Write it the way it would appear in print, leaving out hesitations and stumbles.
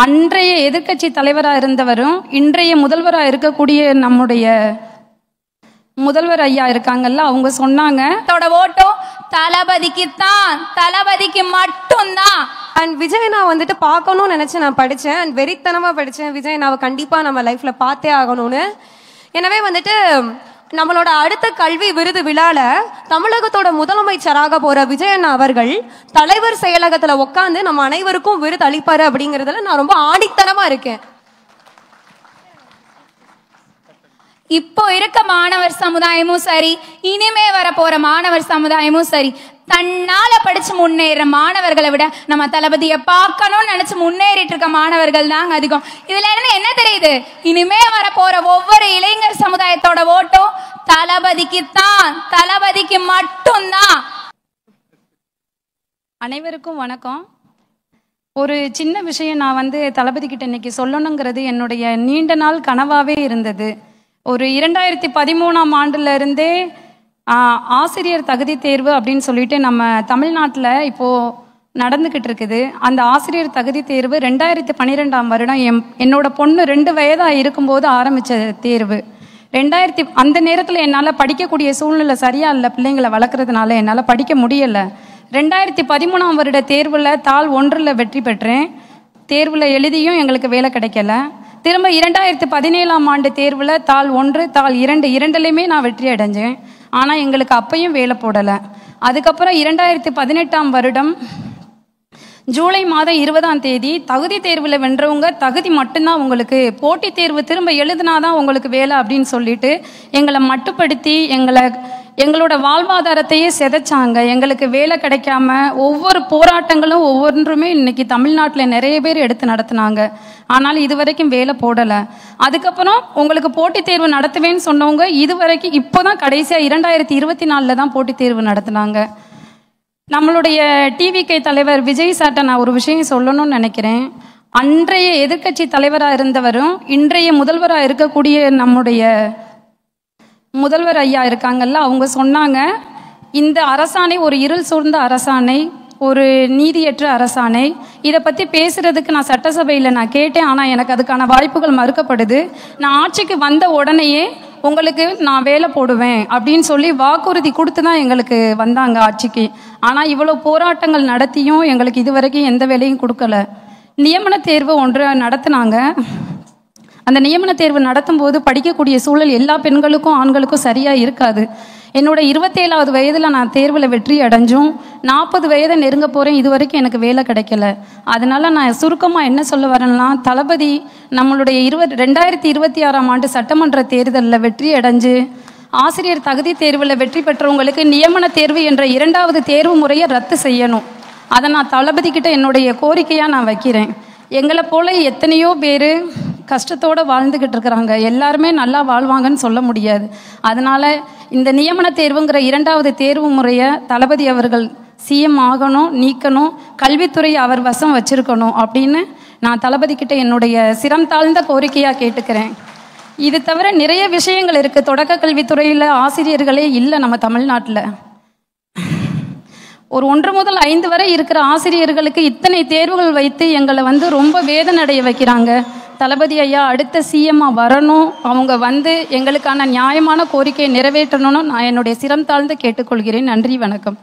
அன்றைய எதிர்க்கட்சி தலைவராக இருந்தவரும் இன்றைய முதல்வராக இருக்கக்கூடிய நம்முடைய முதல்வர் ஐயா இருக்காங்கல்ல, அவங்க சொன்னாங்க ஓட்டும் தளபதிக்கு தான், தளபதிக்கு மட்டும்தான். அண்ட் விஜய் நான் வந்துட்டு பார்க்கணும்னு நினைச்சு நான் படித்தேன் அண்ட் வெறித்தனமா படித்தேன். விஜய் நான் கண்டிப்பா நம்ம லைஃப்ல பார்த்தே ஆகணும்னு. எனவே வந்துட்டு நம்மளோட அடுத்த கல்வி விருது விழால தமிழகத்தோட முதலமைச்சராக போற விஜயண்ணா அவர்கள் தலைவர் செயலகத்துல உட்காந்து நம்ம அனைவருக்கும் விருது அளிப்பாரு அப்படிங்கறதுல நான் ரொம்ப ஆணித்தனமா இருக்கேன். இப்போ இருக்க மாணவர் சமுதாயமும் சரி, இனிமே வர போற மாணவர் சமுதாயமும் சரி, தன்னால படிச்சு முன்னேற மாணவர்களை விட நம்ம தளபதியை பார்க்கணும்னு நினைச்சு முன்னேறிட்டு இருக்க மாணவர்கள் தாங்க அதிகம். இதுல இருந்து என்ன தெரியுது? இனிமே வர போற ஒவ்வொரு இளைஞர் சமுதாயத்தோட ஓட்டும் தளபதிக்கு தான், தளபதிக்கு மட்டும்தான். அனைவருக்கும் வணக்கம். ஒரு சின்ன விஷயம் நான் தளபதி கிட்ட இன்னைக்கு சொல்லணுங்கிறது என்னுடைய நீண்ட நாள் கனவாவே இருந்தது. ஒரு 2013ஆம் ஆண்டுல இருந்தே ஆசிரியர் தகுதி தேர்வு அப்படின்னு சொல்லிட்டு நம்ம தமிழ்நாட்டில் இப்போ நடந்துகிட்டு இருக்குது. அந்த ஆசிரியர் தகுதி தேர்வு 2012ஆம் வருடம் என்னோட பொண்ணு 2 வயதாக இருக்கும்போது ஆரம்பித்த தேர்வு. அந்த நேரத்தில் என்னால் படிக்கக்கூடிய சூழ்நிலை சரியா இல்லை, பிள்ளைங்களை வளர்க்குறதுனால என்னால் படிக்க முடியலை. 2013ஆம் வருட தேர்வில் தாள் 1 வெற்றி பெற்றேன். தேர்வில் எழுதியும் எங்களுக்கு வேலை கிடைக்கல. திரும்ப 2017ஆம் ஆண்டு தேர்வில் தாள் 1 தாள் 2 இரண்டுலையுமே நான் வெற்றி அடைஞ்சேன். ஆனால் எங்களுக்கு அப்பையும் வேலை போடலை. அதுக்கப்புறம் 2018ஆம் வருடம் ஜூலை மாதம் 20ஆம் தேதி தகுதி தேர்வில் வென்றவங்க தகுதி மட்டும்தான் உங்களுக்கு, போட்டித் தேர்வு திரும்ப எழுதினாதான் உங்களுக்கு வேலை அப்படின்னு சொல்லிட்டு எங்களை மட்டுப்படுத்தி எங்களோட வாழ்வாதாரத்தையே சிதைச்சாங்க. எங்களுக்கு வேலை கிடைக்காம ஒவ்வொரு போராட்டங்களும் ஒவ்வொன்றுமே இன்னைக்கு தமிழ்நாட்டில் நிறைய பேர் எடுத்து நடத்தினாங்க. ஆனால் இதுவரைக்கும் வேலை போடலை. அதுக்கப்புறம் உங்களுக்கு போட்டித் தேர்வு நடத்துவேன்னு சொன்னவங்க இதுவரைக்கும் இப்போதான் கடைசியாக 2024 தான் போட்டித் தேர்வு நடத்தினாங்க. நம்மளுடைய டிவிகே தலைவர் விஜய் சார்ட்ட நான் ஒரு விஷயம் சொல்லணும்னு நினைக்கிறேன். அன்றைய எதிர்க்கட்சி தலைவராக இருந்தவரும் இன்றைய முதல்வராக இருக்கக்கூடிய நம்முடைய முதல்வர் ஐயா இருக்காங்கல்ல, அவங்க சொன்னாங்க இந்த அரசாணை ஒரு இருள் சூழ்ந்த அரசாணை, ஒரு நீதியற்ற அரசாணை. இதை பற்றி பேசுறதுக்கு நான் சட்டசபையில் நான் கேட்டேன். ஆனால் எனக்கு அதுக்கான வாய்ப்புகள் மறுக்கப்படுது. நான் ஆட்சிக்கு வந்த உடனேயே உங்களுக்கு நான் வேலை போடுவேன் அப்படின்னு சொல்லி வாக்குறுதி கொடுத்து தான் எங்களுக்கு வந்தாங்க ஆட்சிக்கு. ஆனால் இவ்வளோ போராட்டங்கள் நடத்தியும் எங்களுக்கு இதுவரைக்கும் எந்த வேலையும் கொடுக்கல. நியமன தேர்வு ஒன்று நடத்தினாங்க. அந்த நியமன தேர்வு நடத்தும் போது படிக்கக்கூடிய சூழல் எல்லா பெண்களுக்கும் ஆண்களுக்கும் சரியாக இருக்காது. என்னோட 27வது வயதில் நான் தேர்வில் வெற்றி அடைஞ்சும் 40 வயதை நெருங்க போகிறேன், இது வரைக்கும் எனக்கு வேலை கிடைக்கல. அதனால நான் சுருக்கமாக என்ன சொல்ல வரேன்னா, தளபதி நம்மளுடைய 2026ஆம் ஆண்டு சட்டமன்ற தேர்தலில் வெற்றி அடைஞ்சு ஆசிரியர் தகுதி தேர்வில் வெற்றி பெற்றவங்களுக்கு நியமன தேர்வு என்ற 2வது தேர்வு முறையை ரத்து செய்யணும். அதை நான் தளபதி கிட்ட என்னுடைய கோரிக்கையாக நான் வைக்கிறேன். எங்களை போல எத்தனையோ பேர் கஷ்டத்தோடு வாழ்ந்துக்கிட்டு இருக்கிறாங்க. எல்லாருமே நல்லா வாழ்வாங்கன்னு சொல்ல முடியாது. அதனால் இந்த நியமன தேர்வுங்கிற 2வது தேர்வு முறையை தளபதி அவர்கள் சிஎம் ஆகணும், நீக்கணும், கல்வித்துறையை அவர் வசம் வச்சிருக்கணும் அப்படின்னு நான் தளபதி கிட்ட என்னுடைய சிரம் தாழ்ந்த கோரிக்கையாக கேட்டுக்கிறேன். இது தவிர நிறைய விஷயங்கள் இருக்குது. தொடக்க கல்வித்துறையில் ஆசிரியர்களே இல்லை நம்ம தமிழ்நாட்டில். ஒரு 1 முதல் 5 வரை இருக்கிற ஆசிரியர்களுக்கு இத்தனை தேர்வுகள் வைத்து எங்களை ரொம்ப வேதனை அடைய வைக்கிறாங்க. தளபதி ஐயா அடுத்த சிஎம்மாக வரணும், அவங்க எங்களுக்கான நியாயமான கோரிக்கையை நிறைவேற்றணும்னு நான் என்னுடைய சிரம் தாழ்ந்து கேட்டுக்கொள்கிறேன். நன்றி, வணக்கம்.